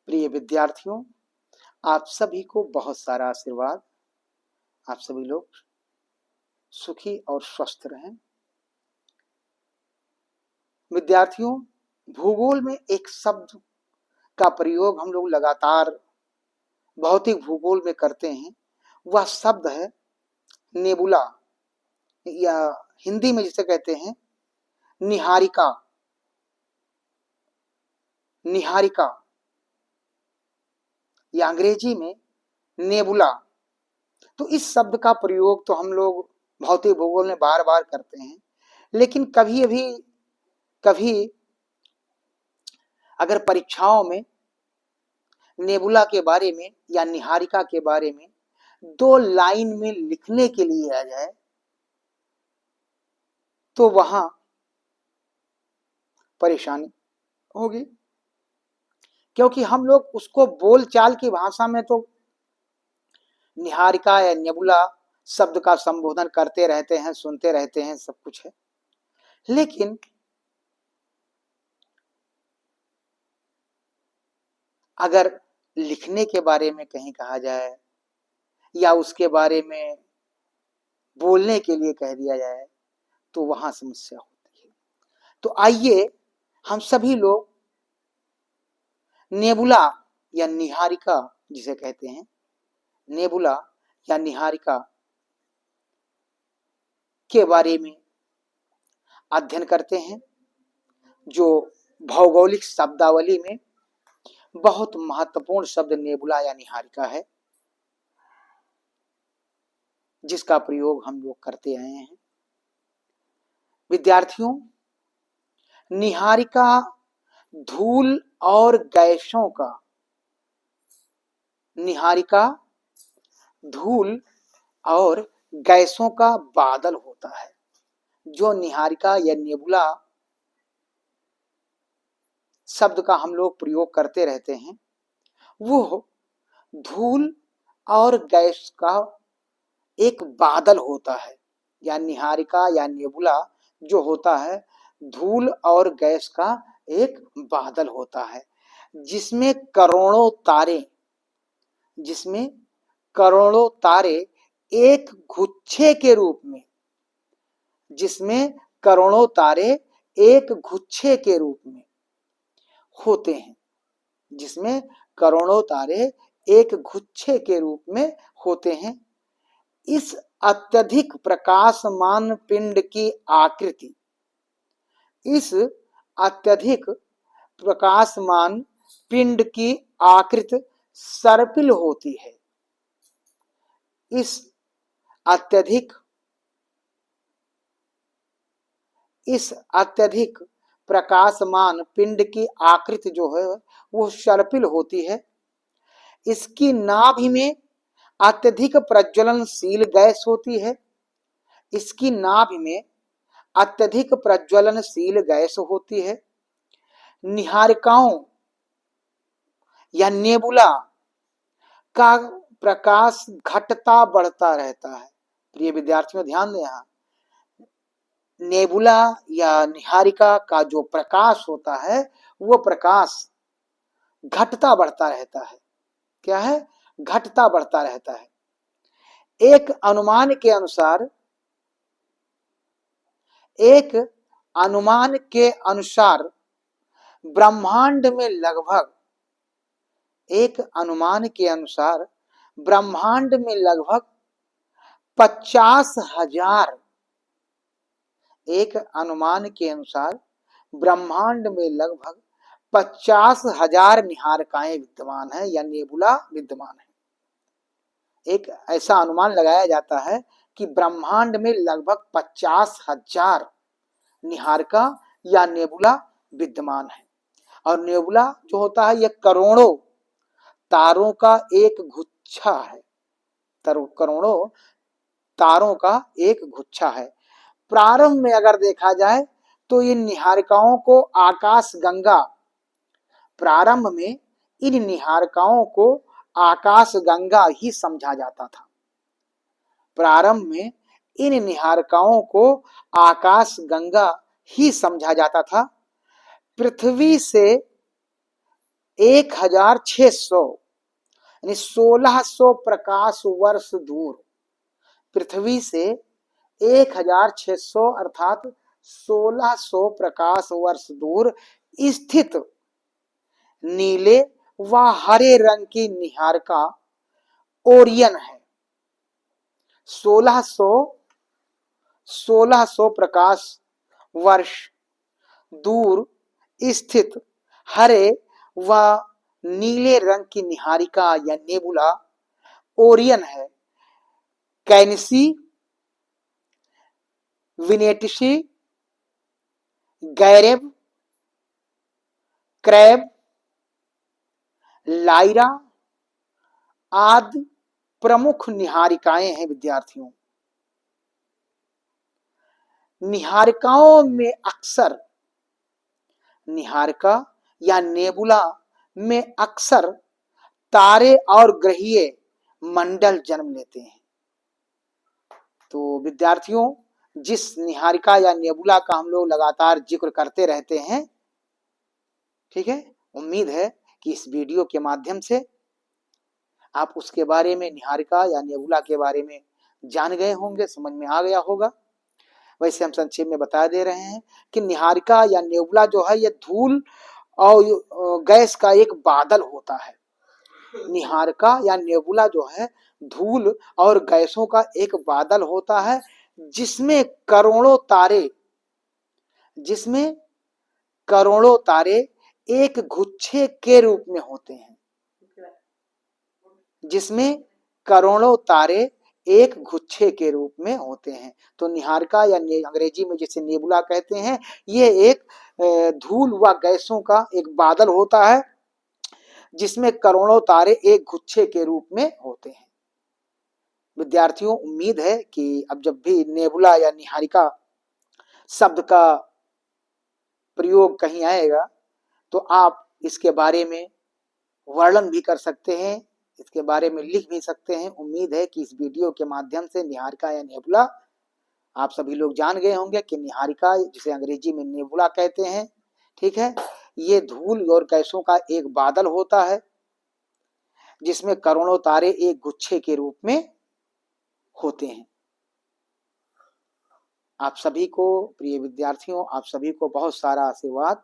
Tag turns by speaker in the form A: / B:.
A: प्रिय विद्यार्थियों, आप सभी को बहुत सारा आशीर्वाद। आप सभी लोग सुखी और स्वस्थ रहें। विद्यार्थियों, भूगोल में एक शब्द का प्रयोग हम लोग लगातार भौतिक भूगोल में करते हैं। वह शब्द है नेबुला, या हिंदी में जिसे कहते हैं निहारिका। निहारिका या अंग्रेजी में नेबुला। तो इस शब्द का प्रयोग तो हम लोग भौतिक भूगोल में बार बार करते हैं, लेकिन कभी अगर परीक्षाओं में नेबुला के बारे में या निहारिका के बारे में 2 लाइन में लिखने के लिए आ जाए तो वहां परेशानी होगी, क्योंकि हम लोग उसको बोलचाल की भाषा में तो निहारिका या नेबुला शब्द का संबोधन करते रहते हैं, सुनते रहते हैं, सब कुछ है। लेकिन अगर लिखने के बारे में कहीं कहा जाए या उसके बारे में बोलने के लिए कह दिया जाए तो वहां समस्या होती है। तो आइए हम सभी लोग नेबुला या निहारिका जिसे कहते हैं, नेबुला या निहारिका के बारे में अध्ययन करते हैं, जो भौगोलिक शब्दावली में बहुत महत्वपूर्ण शब्द नेबुला या निहारिका है, जिसका प्रयोग हम लोग करते आए हैं। विद्यार्थियों, निहारिका धूल और गैसों का, निहारिका धूल और गैसों का बादल होता है। जो निहारिका या नेबुला शब्द का हम लोग प्रयोग करते रहते हैं, वो धूल और गैस का एक बादल होता है। या निहारिका या नेबुला जो होता है धूल और गैस का एक बादल होता है, जिसमें करोड़ों तारे एक गुच्छे के रूप में, जिसमें करोड़ों तारे एक गुच्छे के रूप में होते हैं, जिसमें करोड़ों तारे एक गुच्छे के रूप में होते हैं। इस अत्यधिक प्रकाशमान पिंड की आकृति, इस अत्यधिक प्रकाशमान पिंड की आकृति सर्पिल होती है। इस अत्यधिक प्रकाशमान पिंड की आकृति जो है वो सर्पिल होती है। इसकी नाभि में अत्यधिक प्रज्वलनशील गैस होती है। इसकी नाभि में अत्यधिक प्रज्वलनशील गैस होती है। निहारिकाओं या नेबुला का प्रकाश घटता बढ़ता रहता है। प्रिय विद्यार्थियों, ध्यान दें, यहाँ नेबुला या निहारिका का जो प्रकाश होता है वो प्रकाश घटता बढ़ता रहता है। क्या है? घटता बढ़ता रहता है। एक अनुमान के अनुसार ब्रह्मांड में लगभग 50,000 निहारिकाएं विद्यमान है या नेबुला विद्यमान है। एक ऐसा अनुमान लगाया जाता है कि ब्रह्मांड में लगभग 50,000 निहारिका या नेबुला विद्यमान है। और नेबुला जो होता है यह करोड़ों तारों का एक गुच्छा है। करोड़ों तारों का एक गुच्छा है। प्रारंभ में अगर देखा जाए तो इन निहारिकाओं को आकाश गंगा ही समझा जाता था। प्रारंभ में इन निहारिकाओं को आकाश गंगा ही समझा जाता था। पृथ्वी से 1600 यानी 1600 प्रकाश वर्ष दूर पृथ्वी से 1600 अर्थात 1600 प्रकाश वर्ष दूर स्थित नीले व हरे रंग की निहारिका ओरियन है। 1600 प्रकाश वर्ष दूर स्थित हरे व नीले रंग की निहारिका या नेबुला ओरियन है। कैनेसी, विनेटिसी, गैरेब, क्रैब, लाइरा आदि प्रमुख निहारिकाएं हैं। विद्यार्थियों, निहारिकाओं में अक्सर निहारिका या नेबुला में अक्सर तारे और ग्रहीय मंडल जन्म लेते हैं। तो विद्यार्थियों, जिस निहारिका या नेबुला का हम लोग लगातार जिक्र करते रहते हैं, ठीक है, उम्मीद है कि इस वीडियो के माध्यम से आप उसके बारे में, निहारिका या नेबुला के बारे में जान गए होंगे, समझ में आ गया होगा। वैसे हम संक्षेप में बता दे रहे हैं कि निहारिका या नेबुला जो है ये धूल और गैस का एक बादल होता है। निहारिका या नेबुला जो है धूल और गैसों का एक बादल होता है जिसमें करोड़ों तारे एक गुच्छे के रूप में होते हैं। जिसमें करोड़ों तारे एक गुच्छे के रूप में होते हैं। तो निहारिका या अंग्रेजी में जिसे नेबुला कहते हैं, ये एक धूल व गैसों का एक बादल होता है जिसमें करोड़ों तारे एक गुच्छे के रूप में होते हैं। विद्यार्थियों, उम्मीद है कि अब जब भी नेबुला या निहारिका शब्द का प्रयोग कहीं आएगा तो आप इसके बारे में वर्णन भी कर सकते हैं, इसके बारे में लिख भी सकते हैं। उम्मीद है कि इस वीडियो के माध्यम से निहारिका या नेबुला आप सभी लोग जान गए होंगे कि निहारिका, जिसे अंग्रेजी में नेबुला कहते हैं, ठीक है, ये धूल और गैसों का एक बादल होता है जिसमें करोड़ों तारे एक गुच्छे के रूप में होते हैं। आप सभी को, प्रिय विद्यार्थियों, आप सभी को बहुत सारा आशीर्वाद।